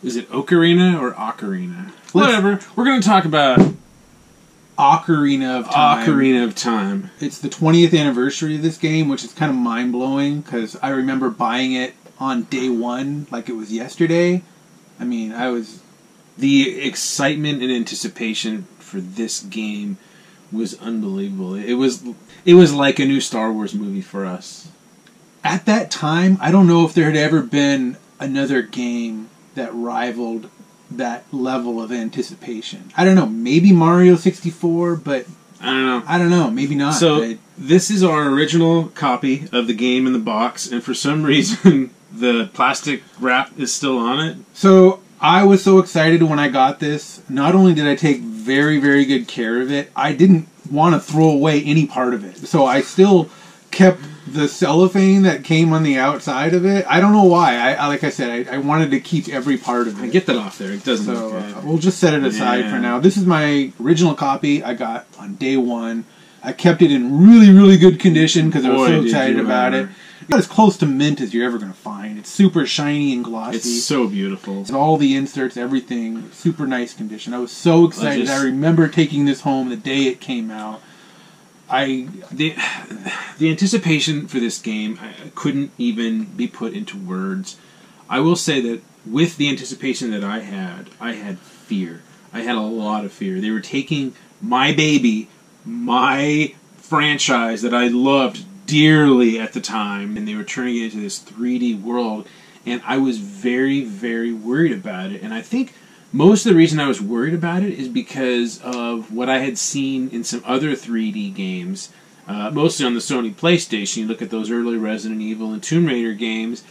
Is it Ocarina or Ocarina? Whatever. We're going to talk about Ocarina of Time. Ocarina of Time. It's the 20th anniversary of this game, which is kind of mind-blowing, because I remember buying it on day one like it was yesterday. I mean, The excitement and anticipation for this game was unbelievable. It was like a new Star Wars movie for us. At that time, I don't know if there had ever been another game that rivaled that level of anticipation. I don't know, maybe Mario 64, but I don't know, maybe not. So this is our original copy of the game in the box, and for some reason the plastic wrap is still on it. So I was so excited when I got this. Not only did I take very, very good care of it, I didn't want to throw away any part of it. So I still kept the cellophane that came on the outside of it. I don't know why. I like I said, I wanted to keep every part of it. Get that off there. It doesn't So look good. we'll just set it aside for now. This is my original copy I got on day one. I kept it in really, really good condition because I was so excited about it. It's as close to mint as you're ever going to find. It's super shiny and glossy. It's so beautiful. It's all the inserts, everything, super nice condition. I was so excited. I remember taking this home the day it came out. The anticipation for this game couldn't even be put into words. I will say that with the anticipation that I had fear. I had a lot of fear. They were taking my baby, my franchise that I loved dearly at the time, and they were turning it into this 3D world, and I was very, very worried about it. And I think most of the reason I was worried about it is because of what I had seen in some other 3D games, mostly on the Sony PlayStation. You look at those early Resident Evil and Tomb Raider games.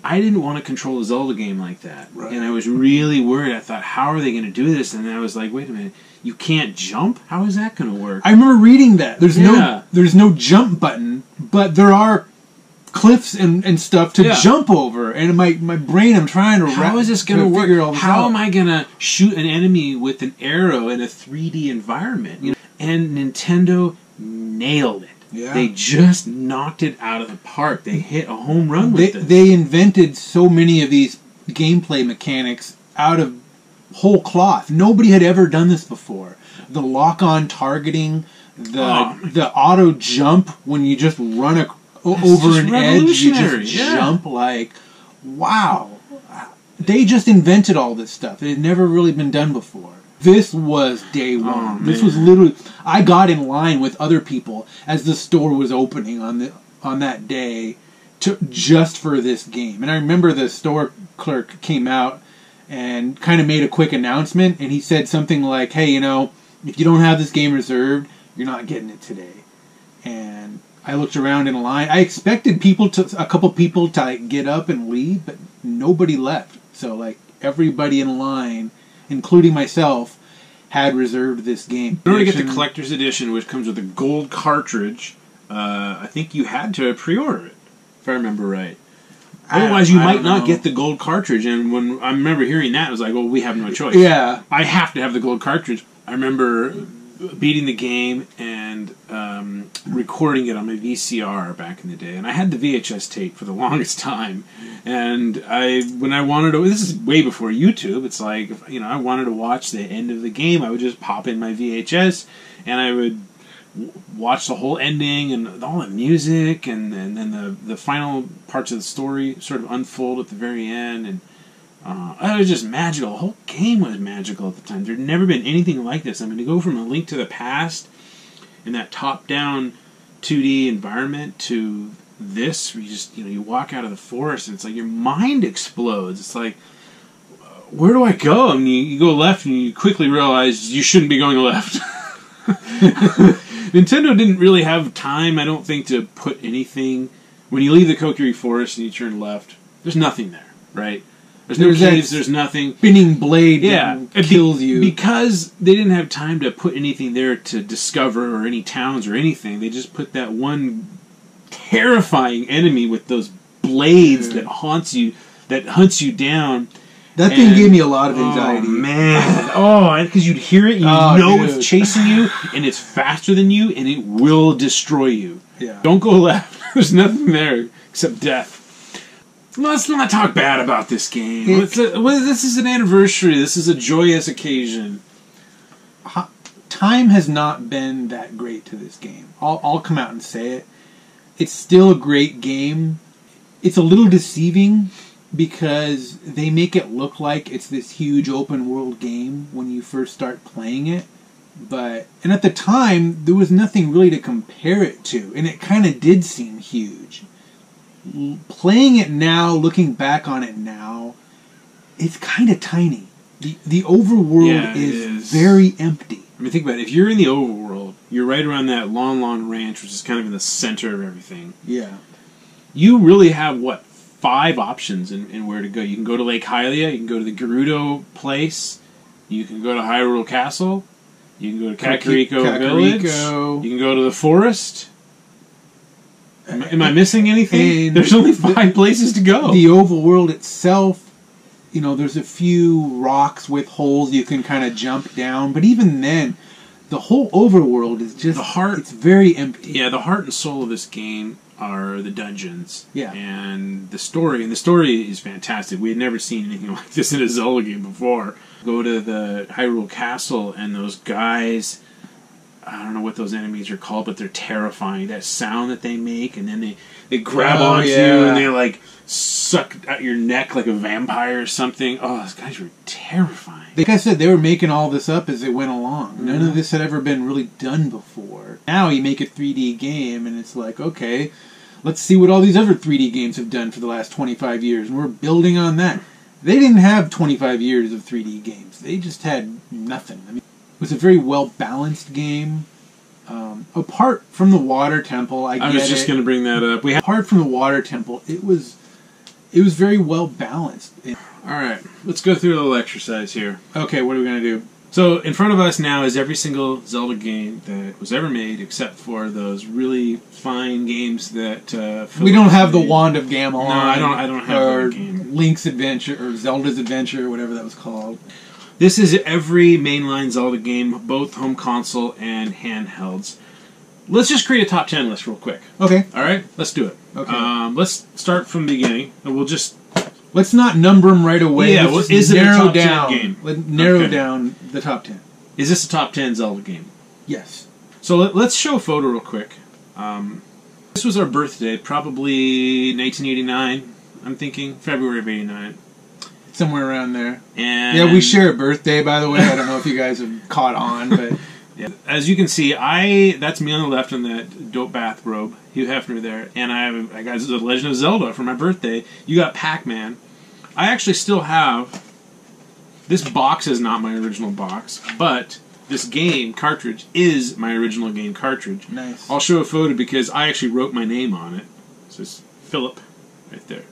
I didn't want to control a Zelda game like that. Right. And I was really worried. I thought, how are they going to do this? And then I was like, wait a minute, you can't jump? How is that going to work? I remember reading that. There's no jump button, but there are cliffs and stuff to jump over. And in my brain, I'm trying to how is this going to work? How am I going to shoot an enemy with an arrow in a 3D environment? You know? And Nintendo nailed it. Yeah. They just knocked it out of the park. They hit a home run with this. They invented so many of these gameplay mechanics out of whole cloth. Nobody had ever done this before. The lock-on targeting, the auto jump when you just run over an edge, you just jump like, wow. They just invented all this stuff. It had never really been done before. This was day one. This was literally, I got in line with other people as the store was opening on that day just for this game. And I remember the store clerk came out and kind of made a quick announcement, and he said something like, hey, if you don't have this game reserved, you're not getting it today. And I looked around in line. I expected a couple people to get up and leave, but nobody left. So everybody in line, including myself, had reserved this game. In order to get the collector's edition, which comes with a gold cartridge, I think you had to pre-order it, if I remember right. Otherwise, you might not get the gold cartridge. And when I remember hearing that, I was like, well, we have no choice. Yeah. I have to have the gold cartridge. I remember beating the game and recording it on my VCR back in the day. And I had the VHS tape for the longest time. And when I wanted to, this is way before YouTube, it's like, I wanted to watch the end of the game, I would just pop in my VHS and I would watch the whole ending and all the music and then the final parts of the story sort of unfold at the very end. And it was just magical. The whole game was magical at the time. There'd never been anything like this. I mean, to go from A Link to the Past in that top-down 2D environment to this, where you just, you walk out of the forest and it's like your mind explodes. It's like, where do I go? And you go left and you quickly realize you shouldn't be going left. Nintendo didn't really have time, I don't think, to put anything. When you leave the Kokiri Forest and you turn left, there's nothing there, right? There's no caves, there's nothing. Spinning blade that kills you. Because they didn't have time to put anything there to discover or any towns or anything. They just put that one terrifying enemy with those blades that hunts you down. That thing gave me a lot of anxiety. Oh, man. Because you'd hear it, it's chasing you, and it's faster than you, and it will destroy you. Yeah. Don't go left. There's nothing there except death. Let's not talk bad about this game. This is an anniversary. This is a joyous occasion. Time has not been that great to this game. I'll come out and say it. It's still a great game. It's a little deceiving because they make it look like it's this huge open world game when you first start playing it. And at the time, there was nothing really to compare it to, and it kind of did seem huge. Playing it now, looking back on it now, it's kind of tiny. The overworld is very empty. I mean, think about it. If you're in the overworld, you're right around that Lon Ranch, which is kind of in the center of everything. Yeah. You really have, 5 options in where to go. You can go to Lake Hylia, you can go to the Gerudo place, you can go to Hyrule Castle, you can go to Kakariko Village, you can go to the forest. Am I missing anything? There's only 5 places to go. The overworld itself, there's a few rocks with holes you can kind of jump down, but even then, the whole overworld is just it's very empty. Yeah, the heart and soul of this game are the dungeons. Yeah. And the story is fantastic. We had never seen anything like this in a Zelda game before. Go to the Hyrule Castle and those guys, I don't know what those enemies are called, but they're terrifying. That sound that they make, and then they grab onto you and they suck at your neck like a vampire or something. Oh, those guys were terrifying. Like I said, they were making all this up as it went along. Mm-hmm. None of this had ever been really done before. Now you make a 3D game, and it's like, okay, let's see what all these other 3D games have done for the last 25 years, and we're building on that. They didn't have 25 years of 3D games. They just had nothing. I mean, it was a very well-balanced game. Apart from the water temple, I was just going to bring that up. Apart from the water temple, it was very well-balanced. Alright, let's go through a little exercise here. Okay, what are we going to do? So, in front of us now is every single Zelda game that was ever made, except for those really fine games that... we don't have the Wand of Gamelon. No, I don't have that game. Link's Adventure, or Zelda's Adventure, or whatever that was called. This is every mainline Zelda game, both home console and handhelds. Let's just create a top 10 list real quick. Okay. Alright, let's do it. Okay. Let's start from the beginning, and we'll just... Let's not number them right away. Yeah, is it a top 10 game? Let's narrow down the top 10. Is this a top 10 Zelda game? Yes. So let's show a photo real quick. This was our birthday, probably 1989, I'm thinking. February of 89. Somewhere around there. And yeah, we share a birthday, by the way. I don't know if you guys have caught on, but... Yeah. As you can see, that's me on the left in that dope bathrobe. Hugh Hefner there. And I got The Legend of Zelda for my birthday. You got Pac-Man. I actually still have... This box is not my original box, but this game cartridge is my original game cartridge. Nice. I'll show a photo because I actually wrote my name on it. It says Philip right there.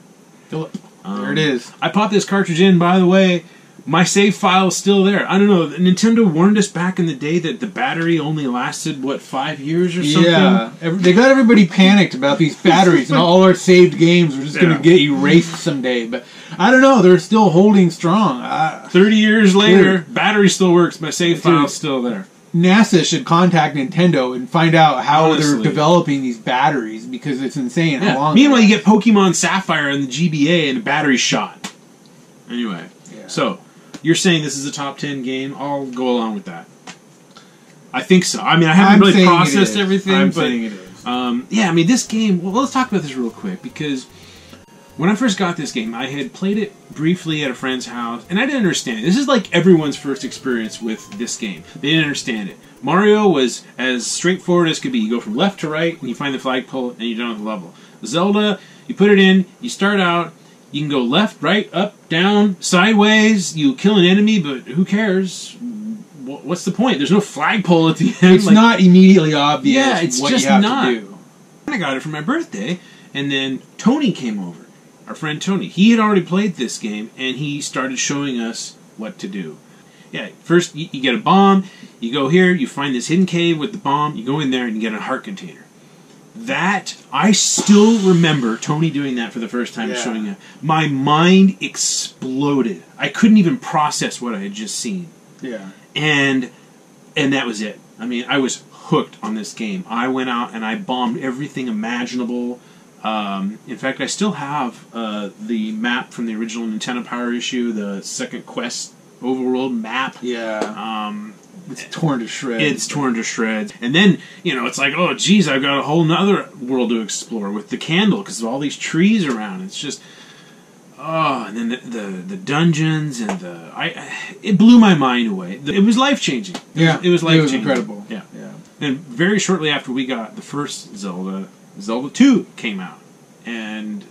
Philip. There it is. I popped this cartridge in, by the way. My save file is still there. I don't know. Nintendo warned us back in the day that the battery only lasted, 5 years or something? Yeah. They got everybody panicked about these batteries, and all our saved games were just going to get erased someday. But I don't know. They're still holding strong. 30 years later, battery still works. My save file is still there. NASA should contact Nintendo and find out how they're developing these batteries, because it's insane how long. Meanwhile, you get Pokemon Sapphire and the GBA and the battery's shot. Anyway, so... You're saying this is a top 10 game? I'll go along with that. I think so. I mean, I haven't really processed everything. I'm saying it is. Yeah, I mean, this game... Well, let's talk about this real quick, because when I first got this game, I had played it briefly at a friend's house, and I didn't understand it. This is like everyone's first experience with this game. They didn't understand it. Mario was as straightforward as could be. You go from left to right, and you find the flagpole, and you're done with the level. Zelda, you put it in, you start out... You can go left, right, up, down, sideways. You kill an enemy, but who cares? What's the point? There's no flagpole at the end. It's not immediately obvious. Yeah, it's what just you have not. to do. I got it for my birthday, and then Tony came over. Our friend Tony. He had already played this game, and he started showing us what to do. Yeah, first you get a bomb. You go here. You find this hidden cave with the bomb. You go in there, and you get a heart container. That, I still remember Tony doing that for the first time, showing it. My mind exploded. I couldn't even process what I had just seen. Yeah. And that was it. I mean, I was hooked on this game. I went out and I bombed everything imaginable. In fact, I still have the map from the original Nintendo Power issue, the second quest overworld map. Yeah. It's torn to shreds. It's torn to shreds. And then, it's like, oh, geez, I've got a whole nother world to explore with the candle because of all these trees around. It's just, and then the dungeons and it blew my mind away. It was life-changing. It was life-changing. It was incredible. Yeah. And very shortly after we got the first Zelda 2 came out. And,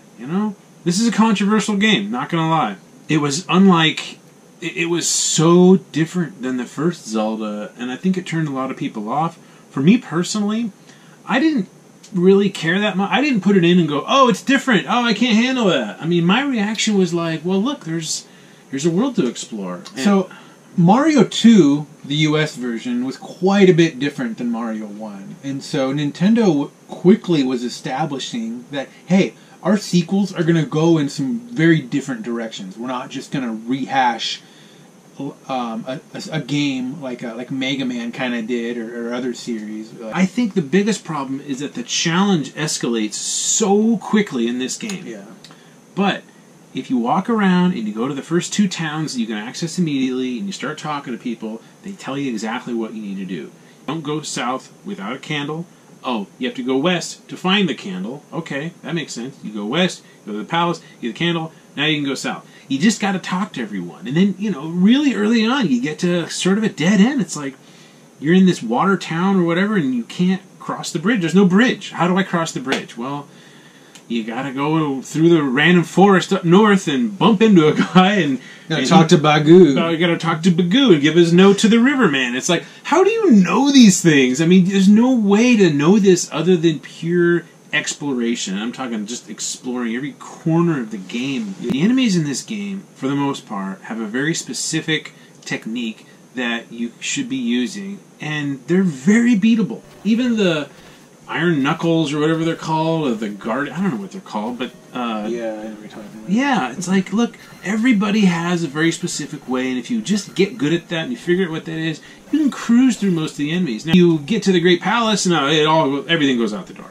this is a controversial game, not gonna lie. It was unlike... It was so different than the first Zelda, and I think it turned a lot of people off. For me personally, I didn't really care that much. I didn't put it in and go, oh, it's different. Oh, I can't handle that. I mean, my reaction was like, well, look, here's a world to explore. And so, Mario 2, the US version, was quite a bit different than Mario 1. And so Nintendo quickly was establishing that, hey, our sequels are going to go in some very different directions. We're not just going to rehash a game like Mega Man kind of did or other series. I think the biggest problem is that the challenge escalates so quickly in this game. Yeah. But if you walk around and you go to the first 2 towns that you can access immediately and you start talking to people, they tell you exactly what you need to do. Don't go south without a candle. Oh, you have to go west to find the candle. Okay, that makes sense. You go west, you go to the palace, you get the candle, now you can go south. You just got to talk to everyone. And then, really early on, you get to sort of a dead end. It's like you're in this water town or whatever, and you can't cross the bridge. There's no bridge. How do I cross the bridge? Well, you got to go through the random forest up north and bump into a guy and talk to Bagoo. You got to talk to Bagoo and give his note to the riverman. It's like, how do you know these things? I mean, there's no way to know this other than pure exploration. I'm talking just exploring every corner of the game. The enemies in this game, for the most part, have a very specific technique that you should be using, and they're very beatable. Even the Iron Knuckles or whatever they're called, or the guard, I don't know what they're called, but yeah, I know what you're talking about. Yeah, it's like, look, everybody has a very specific way, and if you just get good at that and you figure out what that is, you can cruise through most of the enemies. Now, you get to the Great Palace, and everything goes out the door.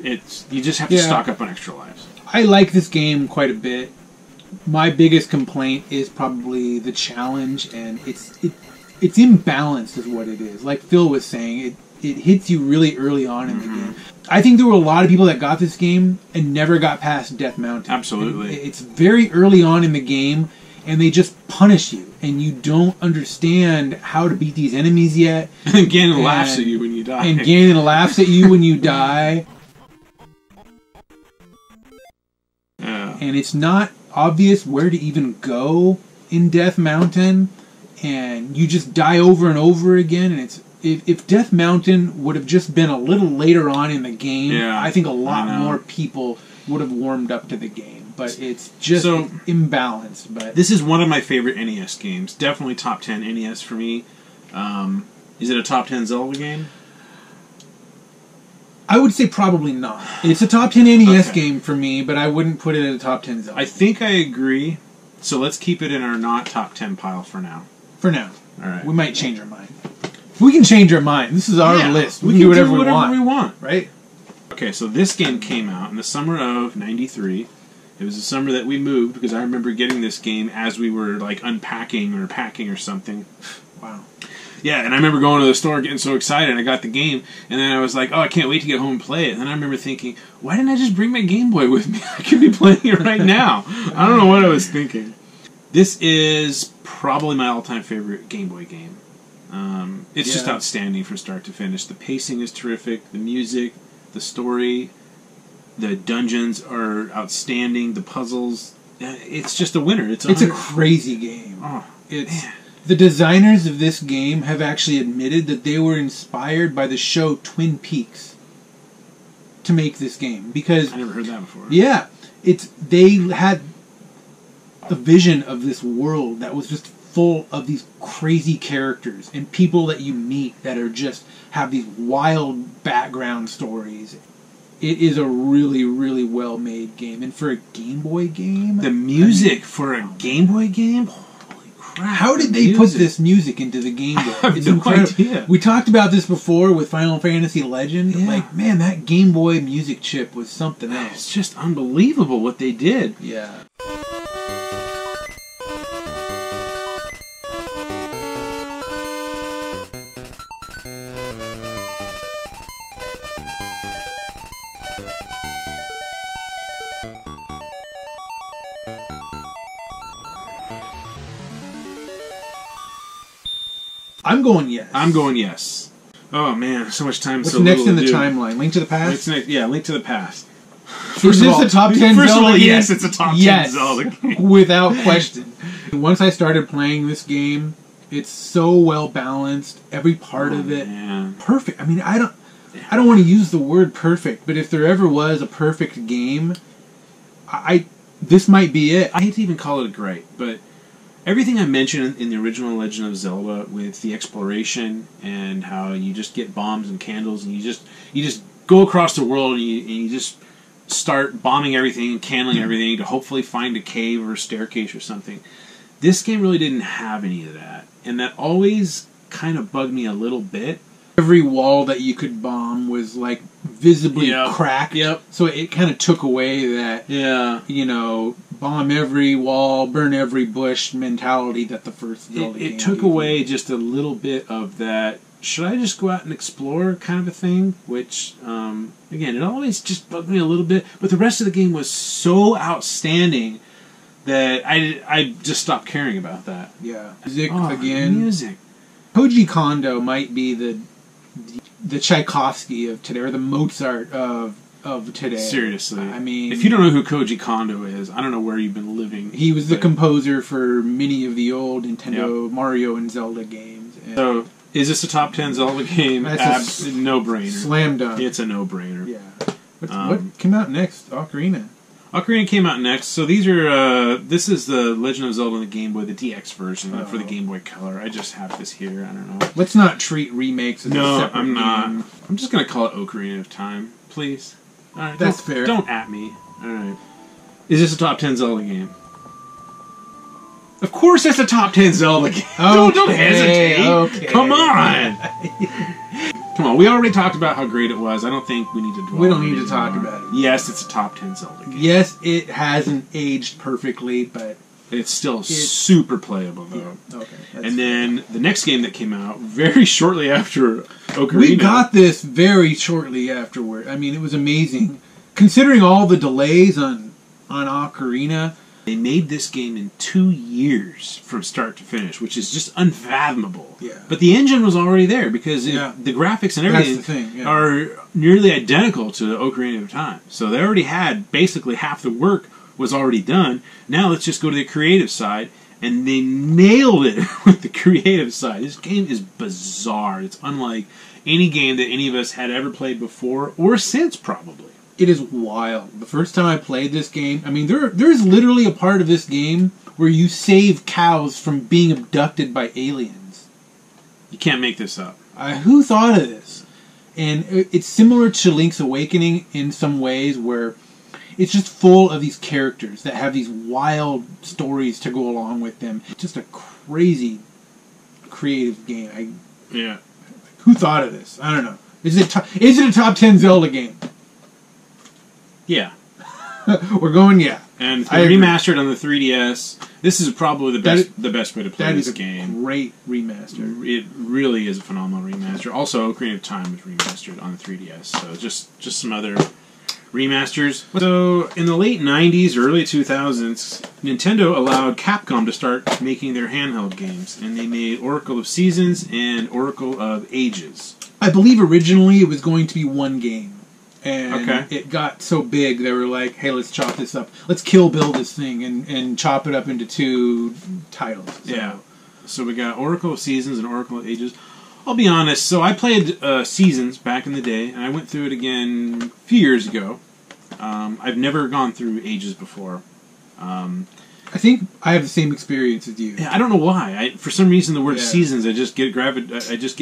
You just have to stock up on extra lives. I like this game quite a bit. My biggest complaint is probably the challenge, and it's imbalanced is what it is. Like Phil was saying, it hits you really early on in the game. I think there were a lot of people that got this game and never got past Death Mountain. Absolutely. It's very early on in the game, and they just punish you, and you don't understand how to beat these enemies yet. And Ganon laughs at you when you die. And Ganon laughs at you when you die. And it's not obvious where to even go in Death Mountain, and you just die over and over again. And it's if Death Mountain would have just been a little later on in the game, I think a lot more people would have warmed up to the game. But it's just imbalanced. But this is one of my favorite NES games. Definitely top 10 NES for me. Is it a top 10 Zelda game? I would say probably not. It's a top 10 NES game for me, but I wouldn't put it in a top 10 Zelda. I think I agree. So let's keep it in our not top 10 pile for now. For now. All right. We might change our mind. We can change our mind. This is our list. We can do whatever we want. Right? Okay, so this game came out in the summer of '93. It was the summer that we moved, because I remember getting this game as we were like unpacking or packing or something. Wow. Yeah, and I remember going to the store getting so excited. I got the game, and then I was like, oh, I can't wait to get home and play it. And then I remember thinking, why didn't I just bring my Game Boy with me? I could be playing it right now. I don't know what I was thinking. This is probably my all-time favorite Game Boy game. It's just outstanding from start to finish. The pacing is terrific. The music, the story, the dungeons are outstanding. The puzzles, it's just a winner. It's a crazy game. Oh, man. The designers of this game have actually admitted that they were inspired by the show Twin Peaks to make this game, because I never heard that before. Yeah, they had a vision of this world that was just full of these crazy characters and people that you meet that are just have these wild background stories. It is a really, really well-made game, and for a Game Boy game, the music for a Game Boy game. crap. How did they put this music into the Game Boy? I have no idea. We talked about this before with Final Fantasy Legend. Yeah. Like, man, that Game Boy music chip was something else. It's just unbelievable what they did. Yeah. I'm going yes. I'm going yes. Oh man, so much time. What's so next little in to the do. timeline? Link to the Past? What's next? Yeah, Link to the Past. Is this a top 10 First Zelda of all, game? yes, it's a top 10 Zelda game. Without question. Once I started playing this game, it's so well balanced. Every part of it, perfect. I mean, I don't want to use the word perfect, but if there ever was a perfect game, this might be it. I hate to even call it great, but everything I mentioned in the original Legend of Zelda, with the exploration and how you just get bombs and candles, and you just go across the world and you just start bombing everything and candling everything to hopefully find a cave or a staircase or something. This game really didn't have any of that, and that always kind of bugged me a little bit. Every wall that you could bomb was like visibly cracked. Yep. So it kind of took away that, bomb every wall, burn every bush mentality that the first Zelda game It took away just a little bit of that, should I just go out and explore kind of a thing, which, again, it always just bugged me a little bit, but the rest of the game was so outstanding that I just stopped caring about that. Yeah. Music, again. Music. Koji Kondo might be the Tchaikovsky of today, or the Mozart of today. Seriously. I mean, if you don't know who Koji Kondo is, I don't know where you've been living. He was the composer for many of the old Nintendo Mario and Zelda games. And so, is this a top 10 Zelda game? That's a no-brainer. Slam dunk. It's a no-brainer. Yeah. What came out next? Ocarina. Ocarina came out next. So these are, this is the Legend of Zelda on the Game Boy, the DX version for the Game Boy Color. I just have this here. I don't know. Let's not treat remakes as a separate I'm not. game. I'm just going to call it Ocarina of Time, please. All right, that's fair. Don't at me. All right. Is this a top 10 Zelda game? Of course it's a top 10 Zelda game. Okay, don't hesitate. Okay. Come on. Come on, we already talked about how great it was. I don't think we need to dwell We don't on it need to talk anymore. about it. Yes, it's a top 10 Zelda game. Yes, it hasn't aged perfectly, but It's still super playable, though. yeah. Okay. And then the next game that came out very shortly after Ocarina. We got this very shortly afterward. I mean, it was amazing. Considering all the delays on Ocarina, they made this game in 2 years from start to finish, which is just unfathomable. Yeah. But the engine was already there because the graphics and everything That's the thing, are nearly identical to Ocarina of Time. So they already had basically half the work was already done. Now let's just go to the creative side, and they nailed it with the creative side. This game is bizarre. It's unlike any game that any of us had ever played before or since, probably. it is wild. The first time I played this game, I mean, there's literally a part of this game where you save cows from being abducted by aliens. You can't make this up. Who thought of this? And it's similar to Link's Awakening in some ways, where it's just full of these characters that have these wild stories to go along with them. It's just a crazy, creative game. Yeah. Who thought of this? I don't know. Is it a top 10 Zelda game? Yeah. We're going yeah. And remastered on the 3DS. This is probably the best way to play this game. That is a great remaster. It really is a phenomenal remaster. Also, Ocarina of Time was remastered on the 3DS. So just some other remasters. So in the late 90s, early 2000s, Nintendo allowed Capcom to start making their handheld games, and they made Oracle of Seasons and Oracle of Ages. I believe originally it was going to be one game. And it got so big, they were like, hey, let's chop this up. Let's Kill Bill this thing and chop it up into 2 titles. So. Yeah. So we got Oracle of Seasons and Oracle of Ages. I'll be honest, so I played Seasons back in the day, and I went through it again a few years ago. I've never gone through Ages before. I think I have the same experience as you. Yeah, I don't know why. For some reason, the word Seasons, I just get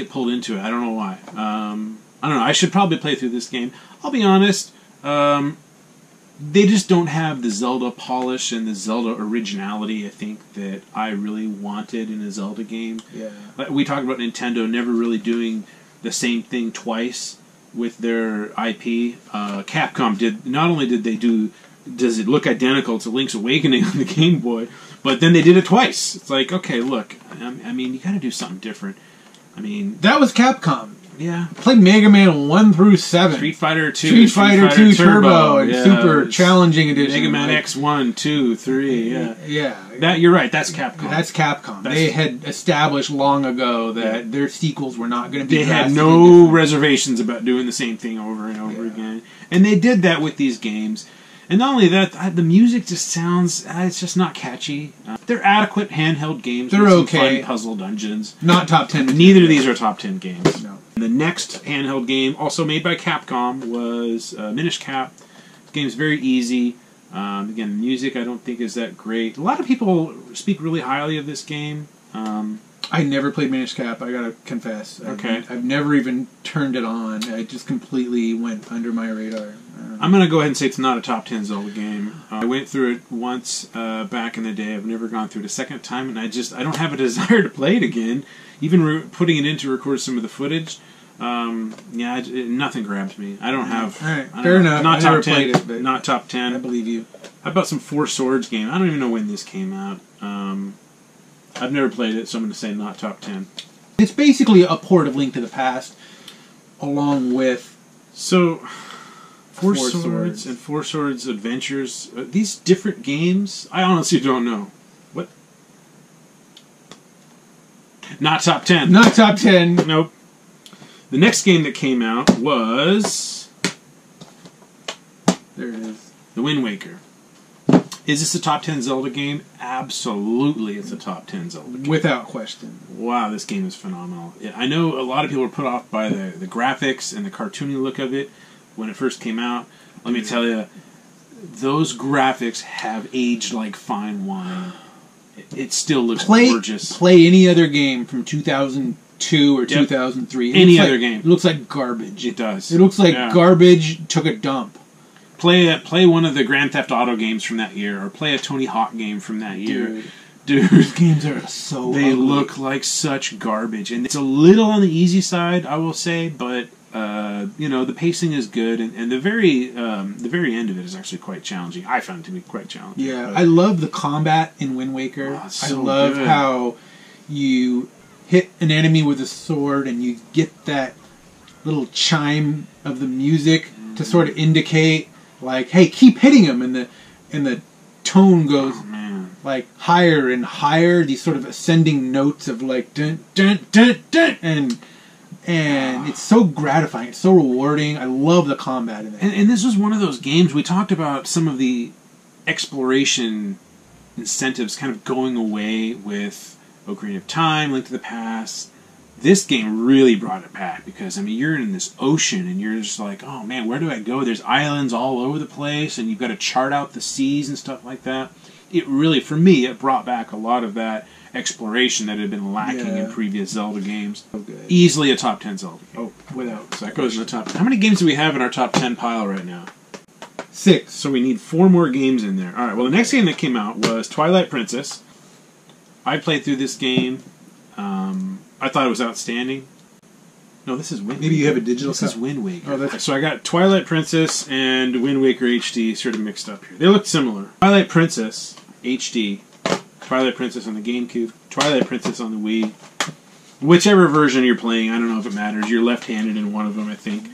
pulled into it. I don't know why. I don't know. I should probably play through this game. I'll be honest. they just don't have the Zelda polish and the Zelda originality, I think, that I really wanted in a Zelda game. Yeah. Like we talked about Nintendo never really doing the same thing twice with their IP. Capcom did, not only did they do, does it look identical to Link's Awakening on the Game Boy, but then they did it twice. It's like, okay, look, I mean, you gotta do something different. I mean... That was Capcom. Yeah. Played Mega Man 1 through 7. Street Fighter 2. Street Fighter 2 Turbo and yeah. Super Challenging Edition. Mega Man X 1, 2, 3, yeah. Yeah. That, you're right, that's Capcom. That's Capcom. They had established long ago that their sequels were not going to be... They had no reservations about doing the same thing over and over again. And they did that with these games. And not only that, the music just sounds... it's just not catchy. They're adequate handheld games. They're with some okay. fun puzzle dungeons. Not top 10. Neither of these are top 10 games. No. The next handheld game, also made by Capcom, was Minish Cap. The game's very easy. Again, the music I don't think is that great. A lot of people speak really highly of this game. I never played Minish Cap, I gotta confess. Okay. I've never even turned it on. It just completely went under my radar. I'm going to go ahead and say it's not a top 10 Zelda game. I went through it once back in the day. I've never gone through it a second time, and I don't have a desire to play it again. Even putting it in to record some of the footage, nothing grabbed me. I don't have... All right, fair enough. Not I top never 10. played it, but not top 10. I believe you. How about some Four Swords game? I don't even know when this came out. I've never played it, so I'm going to say not top 10. It's basically a port of Link to the Past, along with... So... Four Swords and Four Swords Adventures. These different games? I honestly don't know. What? Not top 10. Not top 10. Nope. The next game that came out was... There it is. The Wind Waker. Is this a top 10 Zelda game? Absolutely it's a top 10 Zelda game. Without question. Wow, this game is phenomenal. I know a lot of people were put off by the graphics and the cartoony look of it when it first came out. Let me tell you, those graphics have aged like fine wine. It still looks gorgeous. Play any other game from 2002 or 2003. Any other game. It looks like garbage. It does. It looks like garbage took a dump. Play one of the Grand Theft Auto games from that year, or play a Tony Hawk game from that year. Dude, those games are so they ugly. look like such garbage, and it's a little on the easy side, I will say, but the pacing is good, and the very end of it is actually quite challenging. I found it to be quite challenging. Yeah, I love the combat in Wind Waker. So I love good. how you hit an enemy with a sword and you get that little chime of the music to sort of indicate, like, hey, keep hitting him, and the tone goes like higher and higher. These sort of ascending notes of like dun dun dun dun, and it's so gratifying. It's so rewarding. I love the combat in it. And this was one of those games we talked about. Some of the exploration incentives kind of going away with Ocarina of Time, Link to the Past. This game really brought it back because, I mean, you're in this ocean and you're just like, oh man, where do I go? There's islands all over the place and you've got to chart out the seas and stuff like that. It really, for me, it brought back a lot of that exploration that had been lacking in previous Zelda games. So good. Easily a top 10 Zelda game. Oh, without. So that goes in the top. How many games do we have in our top 10 pile right now? 6. So we need 4 more games in there. All right, well, the next game that came out was Twilight Princess. I played through this game. I thought it was outstanding. No, this is Wind Waker. Maybe you have a digital This is Wind Waker. Oh, so I got Twilight Princess and Wind Waker HD sort of mixed up here. They look similar. Twilight Princess HD, Twilight Princess on the GameCube, Twilight Princess on the Wii. Whichever version you're playing, I don't know if it matters. You're left-handed in one of them, I think.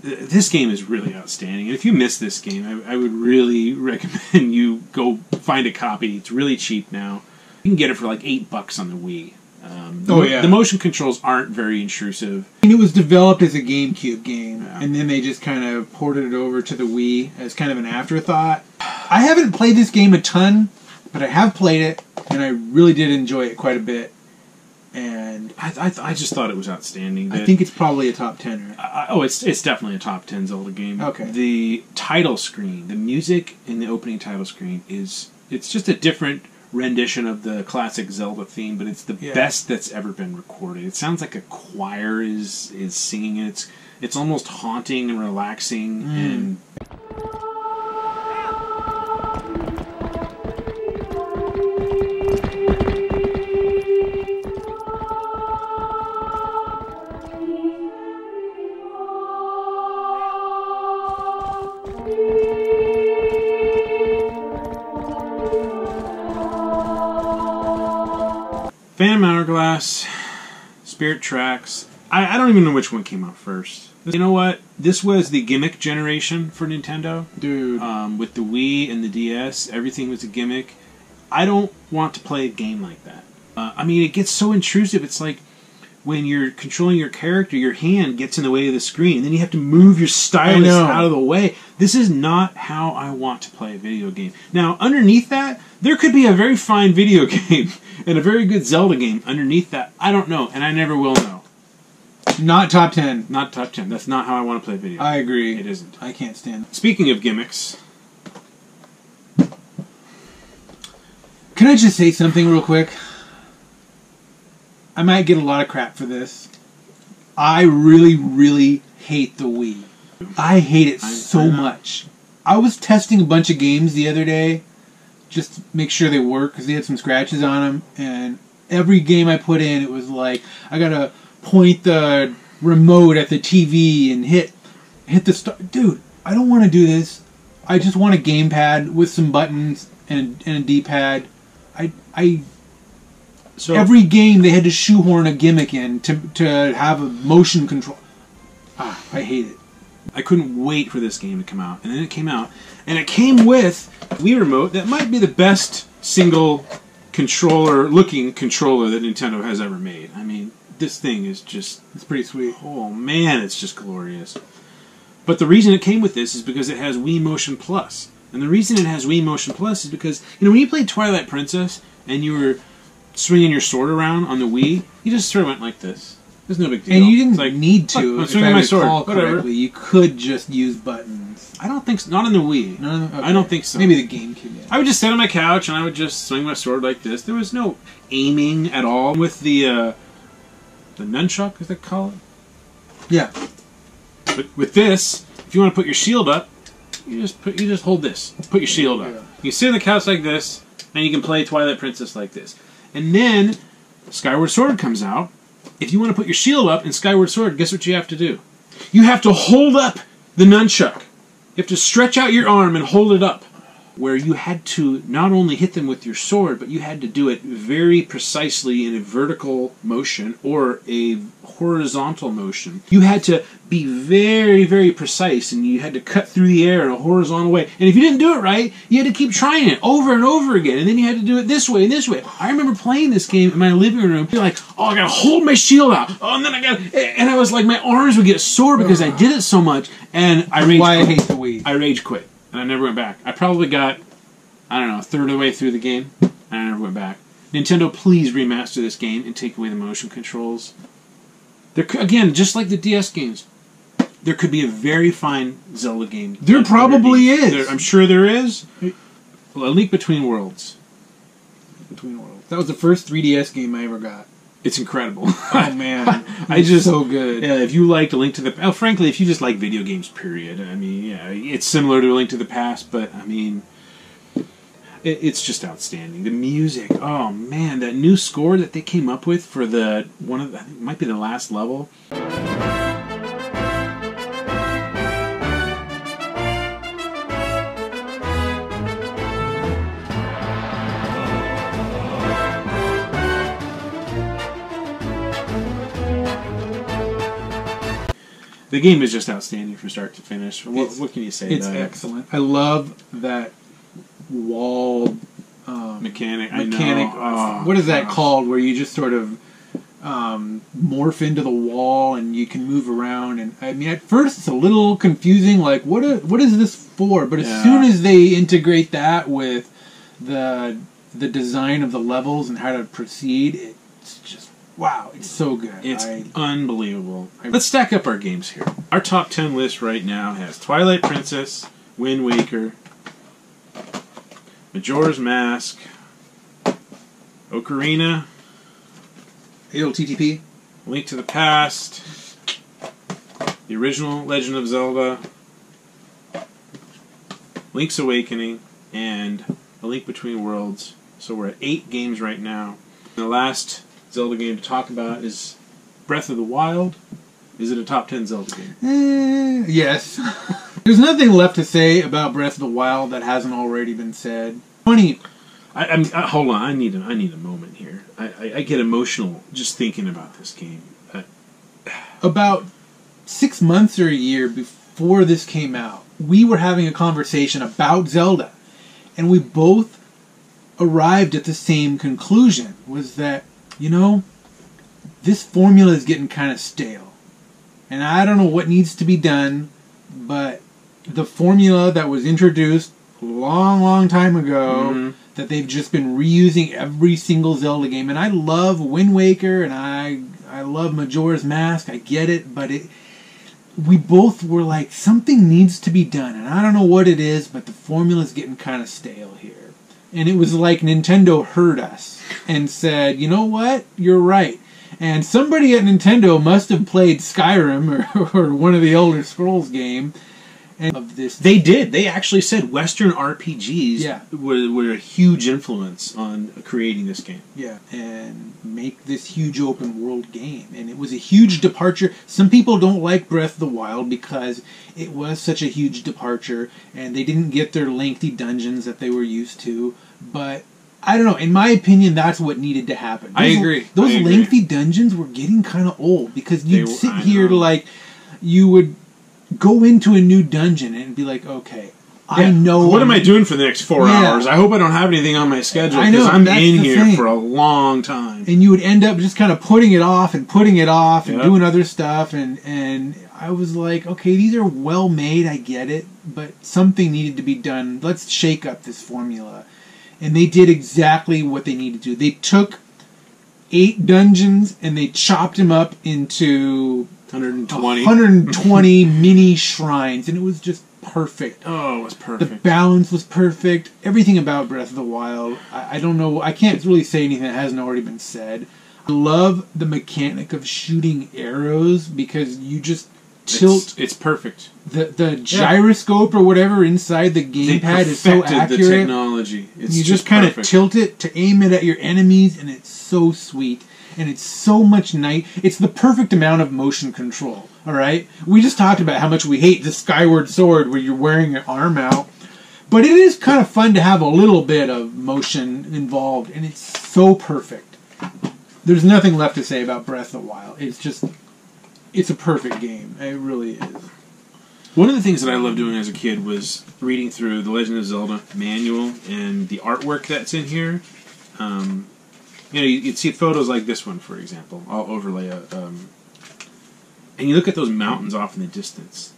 This game is really outstanding. And if you miss this game, I would really recommend you go find a copy. It's really cheap now. You can get it for like $8 on the Wii. The motion controls aren't very intrusive. And it was developed as a GameCube game, and then they just kind of ported it over to the Wii as kind of an afterthought. I haven't played this game a ton, but I have played it, and I really did enjoy it quite a bit. And I just thought it was outstanding. I think it's probably a top 10. It's definitely a top 10 Zelda game. Okay. The title screen, the music in the opening title screen it's just a different rendition of the classic Zelda theme, but it's the best that's ever been recorded. It sounds like a choir is singing it. It's almost haunting and relaxing and Phantom Hourglass, Spirit Tracks. I don't even know which one came out first. You know what? This was the gimmick generation for Nintendo. Dude. With the Wii and the DS, everything was a gimmick. I don't want to play a game like that. I mean, it gets so intrusive. It's like when you're controlling your character, your hand gets in the way of the screen. Then you have to move your stylus out of the way. This is not how I want to play a video game. Now, underneath that, there could be a very fine video game and a very good Zelda game underneath that. I don't know, and I never will know. Not top 10. Not top 10. That's not how I want to play video. I agree. It isn't. I can't stand it. Speaking of gimmicks... Can I just say something real quick? I might get a lot of crap for this. I really, really hate the Wii. I hate it so much. I was testing a bunch of games the other day just to make sure they work because they had some scratches on them. And every game I put in, it was like, I gotta point the remote at the TV and hit the start. Dude, I don't want to do this. I just want a gamepad with some buttons and a D-pad. So every game they had to shoehorn a gimmick in to have a motion control. I hate it. I couldn't wait for this game to come out. And then it came out. And it came with a Wii Remote that might be the best single looking controller that Nintendo has ever made. I mean, this thing is just... It's pretty sweet. Oh, man, it's just glorious. But the reason it came with this is because it has Wii Motion Plus. And the reason it has Wii Motion Plus is because, when you played Twilight Princess and you were swinging your sword around on the Wii, you just sort of went like this. There's no big deal. And you didn't need to. I'm swinging my sword. Whatever. You could just use buttons. I don't think so. Not on the Wii. No, okay. I don't think so. Maybe the GameCube. Yeah. I would just sit on my couch and I would just swing my sword like this. There was no aiming at all with the nunchuck, as they call it. Yeah. But with this, if you want to put your shield up, you just hold this. Put your shield up. Yeah. You sit on the couch like this, and you can play Twilight Princess like this. And then Skyward Sword comes out. If you want to put your shield up in Skyward Sword, guess what you have to do? You have to hold up the nunchuck. You have to stretch out your arm and hold it up. Where you had to not only hit them with your sword, but you had to do it very precisely in a vertical motion or a horizontal motion. You had to be very, very precise, and you had to cut through the air in a horizontal way. And if you didn't do it right, you had to keep trying it over and over again, and then you had to do it this way and this way. I remember playing this game in my living room. You're like, oh, I gotta hold my shield out. Oh, and then and I was like, my arms would get sore because I did it so much, and I rage quit. Why I hate the Wii. I rage quit. And I never went back. I probably got, I don't know, a third of the way through the game, and I never went back. Nintendo, please remaster this game and take away the motion controls. Again, just like the DS games, there could be a very fine Zelda game. There probably is. I'm sure there is. A Link Between Worlds. Between Worlds. That was the first 3DS game I ever got. It's incredible. Oh man, it's so good. Yeah, if you liked A Link to the... frankly, if you just like video games, period. I mean, yeah, it's similar to A Link to the Past, but I mean, it's just outstanding. The music, oh man, that new score that they came up with for I think it might be the last level. The game is just outstanding from start to finish. What can you say it's about it? It's excellent. I love that wall mechanic. I know. What is that called? Where you just sort of morph into the wall and you can move around. And I mean, at first it's a little confusing. Like, what is this for? But as soon as they integrate that with the design of the levels and how to proceed, it's just wow. It's so good. It's unbelievable. Let's stack up our games here. Our top 10 list right now has Twilight Princess, Wind Waker, Majora's Mask, Ocarina, AOTTP, Link to the Past, the original Legend of Zelda, Link's Awakening, and A Link Between Worlds. So we're at 8 games right now. And the last Zelda game to talk about is Breath of the Wild. Is it a top 10 Zelda game? Yes. There's nothing left to say about Breath of the Wild that hasn't already been said. Funny, hold on. I need a moment here. I get emotional just thinking about this game. About 6 months or a year before this came out, we were having a conversation about Zelda, and we both arrived at the same conclusion, was that, this formula is getting kind of stale. And I don't know what needs to be done, but the formula that was introduced a long, long time ago, that they've just been reusing every single Zelda game. And I love Wind Waker, and I love Majora's Mask, I get it, but we both were like, something needs to be done, and I don't know what it is, but the formula's getting kind of stale here. And it was like Nintendo heard us and said, you know what, you're right. And somebody at Nintendo must have played Skyrim or one of the Elder Scrolls game. And of this, they did. They actually said Western RPGs were a huge influence on creating this game. Yeah, and make this huge open world game. And it was a huge departure. Some people don't like Breath of the Wild because it was such a huge departure, and they didn't get their lengthy dungeons that they were used to. But I don't know. In my opinion, that's what needed to happen. I agree. Those lengthy dungeons were getting kind of old because you'd sit here you would go into a new dungeon and be like, okay, I know. What am I doing for the next 4 hours? I hope I don't have anything on my schedule because I'm in here for a long time. And you would end up just kind of putting it off and doing other stuff. And I was like, okay, these are well made. I get it. But something needed to be done. Let's shake up this formula. And they did exactly what they needed to do. They took 8 dungeons and they chopped them up into 120 mini shrines, and it was just perfect. Oh, it was perfect. The balance was perfect. Everything about Breath of the Wild, I don't know, I can't really say anything that hasn't already been said. I love the mechanic of shooting arrows because you just tilt. It's perfect. The gyroscope or whatever inside the gamepad is so accurate. The technology. You just kind of tilt it to aim it at your enemies, and it's so sweet. And it's so much it's the perfect amount of motion control, alright? We just talked about how much we hate the Skyward Sword where you're wearing your arm out. But it is kind of fun to have a little bit of motion involved, and it's so perfect. There's nothing left to say about Breath of the Wild. It's a perfect game. It really is. One of the things that I loved doing as a kid was reading through the Legend of Zelda manual and the artwork that's in here. You'd see photos like this one, for example. I'll overlay and you look at those mountains off in the distance.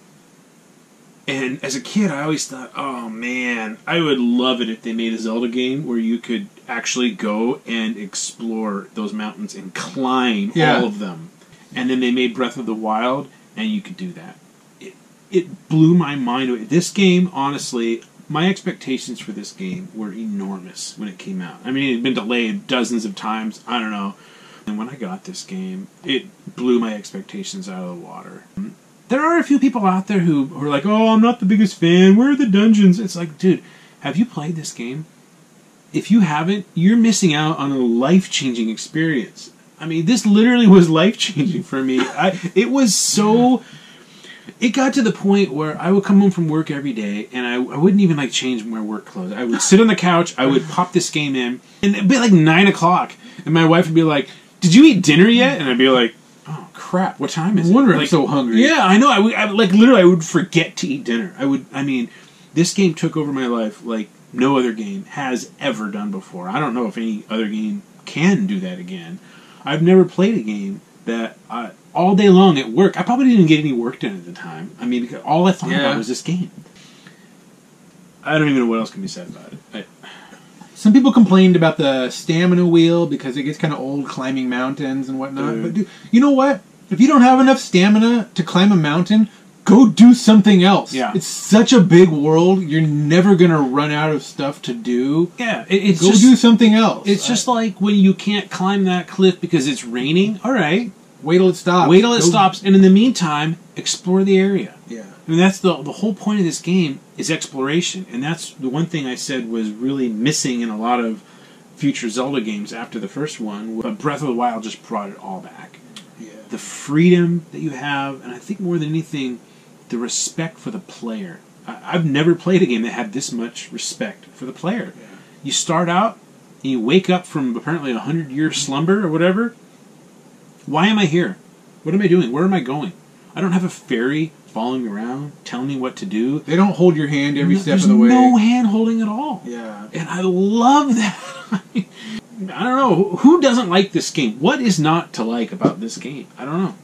And as a kid, I always thought, oh man, I would love it if they made a Zelda game where you could actually go and explore those mountains and climb all of them. And then they made Breath of the Wild, and you could do that. It blew my mind away. This game, honestly, my expectations for this game were enormous when it came out. I mean, it had been delayed dozens of times. I don't know. And when I got this game, it blew my expectations out of the water. There are a few people out there who are like, oh, I'm not the biggest fan. Where are the dungeons? It's like, dude, have you played this game? If you haven't, you're missing out on a life-changing experience. I mean, this literally was life-changing for me. It was so... It got to the point where I would come home from work every day, and I wouldn't even change my work clothes. I would sit on the couch, I would pop this game in, and it'd be 9 o'clock, and my wife would be like, "Did you eat dinner yet?" And I'd be like, "Oh crap, what time is it?" I'm so hungry. Yeah, I know. I would forget to eat dinner. This game took over my life like no other game has ever done before. I don't know if any other game can do that again. I've never played a game that all day long at work, I probably didn't get any work done at the time. I mean, because all I thought about was this game. I don't even know what else can be said about it. Some people complained about the stamina wheel because it gets kind of old climbing mountains and whatnot. But dude, you know what? If you don't have enough stamina to climb a mountain, go do something else. Yeah. It's such a big world, you're never going to run out of stuff to do. Yeah. Go do something else. It's just like when you can't climb that cliff because it's raining. All right. Wait till it stops. Wait till it stops, and in the meantime, explore the area. Yeah. I mean, that's the whole point of this game is exploration, and that's the one thing I said was really missing in a lot of future Zelda games after the first one. But Breath of the Wild just brought it all back. Yeah. The freedom that you have, and I think more than anything, the respect for the player. I've never played a game that had this much respect for the player. Yeah. You start out, and you wake up from apparently 100-year slumber or whatever. Why am I here? What am I doing? Where am I going? I don't have a fairy following me around, telling me what to do. They don't hold your hand every step of the There's way. no hand holding at all. Yeah. And I love that. I don't know. Who doesn't like this game? What is not to like about this game? I don't know.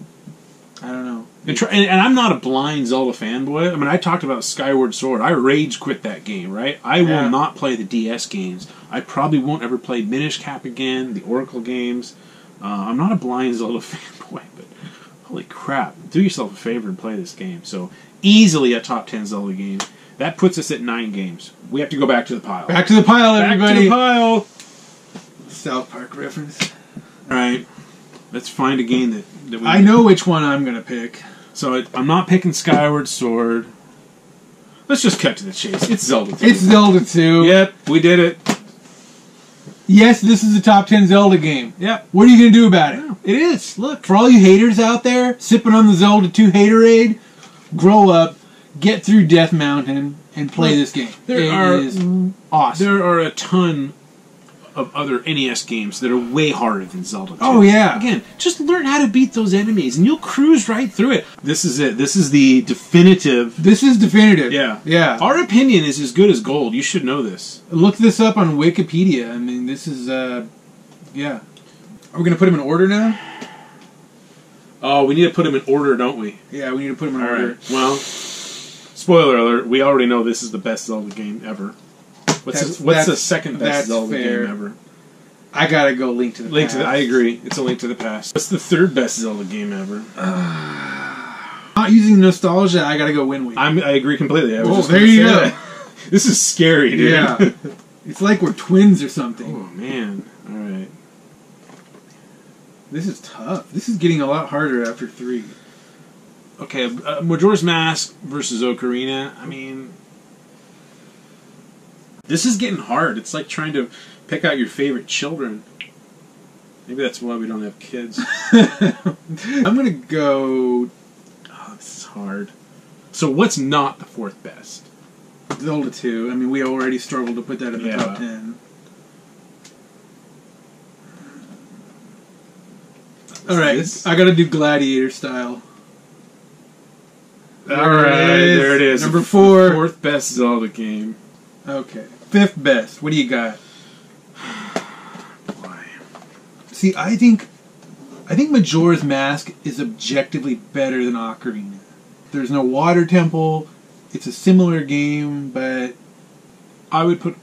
And I'm not a blind Zelda fanboy. I mean, I talked about Skyward Sword. I rage quit that game, right? I will not play the DS games. I probably won't ever play Minish Cap again, the Oracle games. I'm not a blind Zelda fanboy, but holy crap. Do yourself a favor and play this game. So, easily a top 10 Zelda game. That puts us at 9 games. We have to go back to the pile. Back to the pile, everybody. Back to the pile. South Park reference. Alright. Let's find a game that we... I know which one I'm going to pick. So, I'm not picking Skyward Sword. Let's just cut to the chase. It's Zelda 2. It's Zelda 2. Yep, we did it. Yes, this is a top 10 Zelda game. Yep. What are you going to do about it? Yeah, it is. Look. For all you haters out there, sipping on the Zelda 2 haterade, grow up, get through Death Mountain, and play this game. It is awesome. There are a ton of other NES games that are way harder than Zelda 2. Oh, yeah. Again, just learn how to beat those enemies, and you'll cruise right through it. This is it. This is the definitive... This is definitive. Yeah. Yeah. Our opinion is as good as gold. You should know this. Look this up on Wikipedia. I mean, this is, yeah. Are we going to put them in order now? Oh, we need to put them in order, don't we? Yeah, we need to put them in All order. right. Well, spoiler alert, we already know this is the best Zelda game ever. What's the second best Zelda game ever? I gotta go Link to the Past. I agree. It's a Link to the Past. What's the third best Zelda game ever? Not using nostalgia, I gotta go Wind Waker. I agree completely. There you go. That. This is scary, dude. Yeah. It's like we're twins or something. Oh, man. Alright. This is tough. This is getting a lot harder after 3. Okay, Majora's Mask versus Ocarina. I mean... This is getting hard. It's like trying to pick out your favorite children. Maybe that's why we don't have kids. I'm gonna go... Oh, this is hard. So what's not the fourth best? Zelda 2. I mean, we already struggled to put that in the top 10. Alright, I gotta do Gladiator style. Alright, there it is. Number 4. Fourth best Zelda game. Okay. 5th best. What do you got? Boy. See, I think Majora's Mask is objectively better than Ocarina. There's no water temple. It's a similar game, but... I would put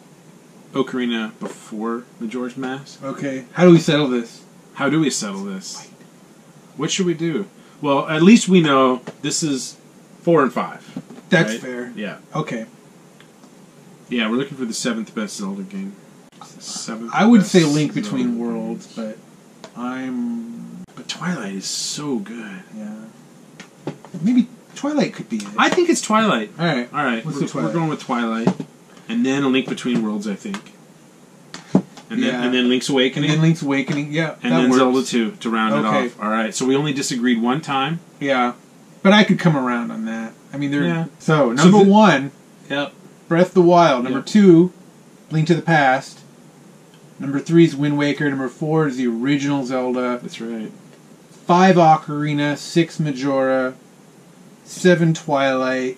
Ocarina before Majora's Mask. Okay. How do we settle this? How do we settle this? What should we do? Well, at least we know this is 4 and 5. That's right? fair. Yeah. Okay. Yeah, we're looking for the 7th best Zelda game. I would say Link Between Worlds, but But Twilight is so good. Yeah. Maybe Twilight could be it. I think it's Twilight. Alright. Alright, we're going with Twilight. And then A Link Between Worlds, I think. And then Link's Awakening. And then Link's Awakening, yeah. And then works. Zelda 2 to round it off. Alright, so we only disagreed one time. Yeah. But I could come around on that. I mean, they're... Yeah. So, number 1... Yep. Breath of the Wild. Number 2, Link to the Past. Number 3 is Wind Waker. Number 4 is the original Zelda. That's right. 5 Ocarina. 6 Majora. 7 Twilight.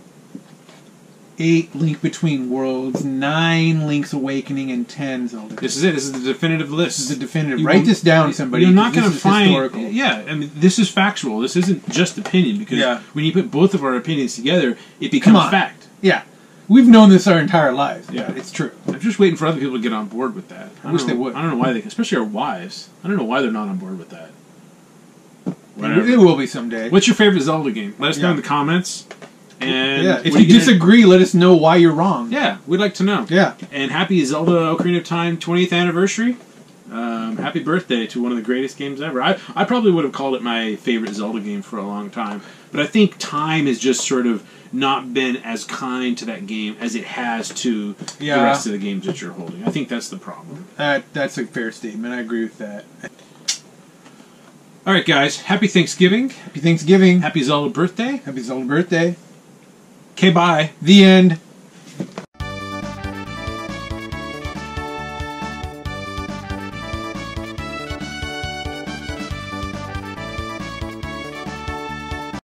8 Link Between Worlds. 9 Link's Awakening. And 10 Zelda. This is it. This is the definitive list. This is the definitive. Write this down, somebody. You're not going to find... historical. Yeah, I mean, this is factual. This isn't just opinion, because when you put both of our opinions together, it becomes fact. Yeah. We've known this our entire lives. Yeah, it's true. I'm just waiting for other people to get on board with that. I wish they would. I don't know why especially our wives. I don't know why they're not on board with that. It will be someday. What's your favorite Zelda game? Let us know in the comments. And if you disagree, let us know why you're wrong. Yeah, we'd like to know. Yeah. And happy Zelda Ocarina of Time 20th anniversary. Happy birthday to one of the greatest games ever. I probably would have called it my favorite Zelda game for a long time. But I think time has just sort of not been as kind to that game as it has to the rest of the games that you're holding. I think that's the problem. That's a fair statement. I agree with that. Alright, guys. Happy Thanksgiving. Happy Thanksgiving. Happy Zelda birthday. Happy Zelda birthday. Okay, bye. The end.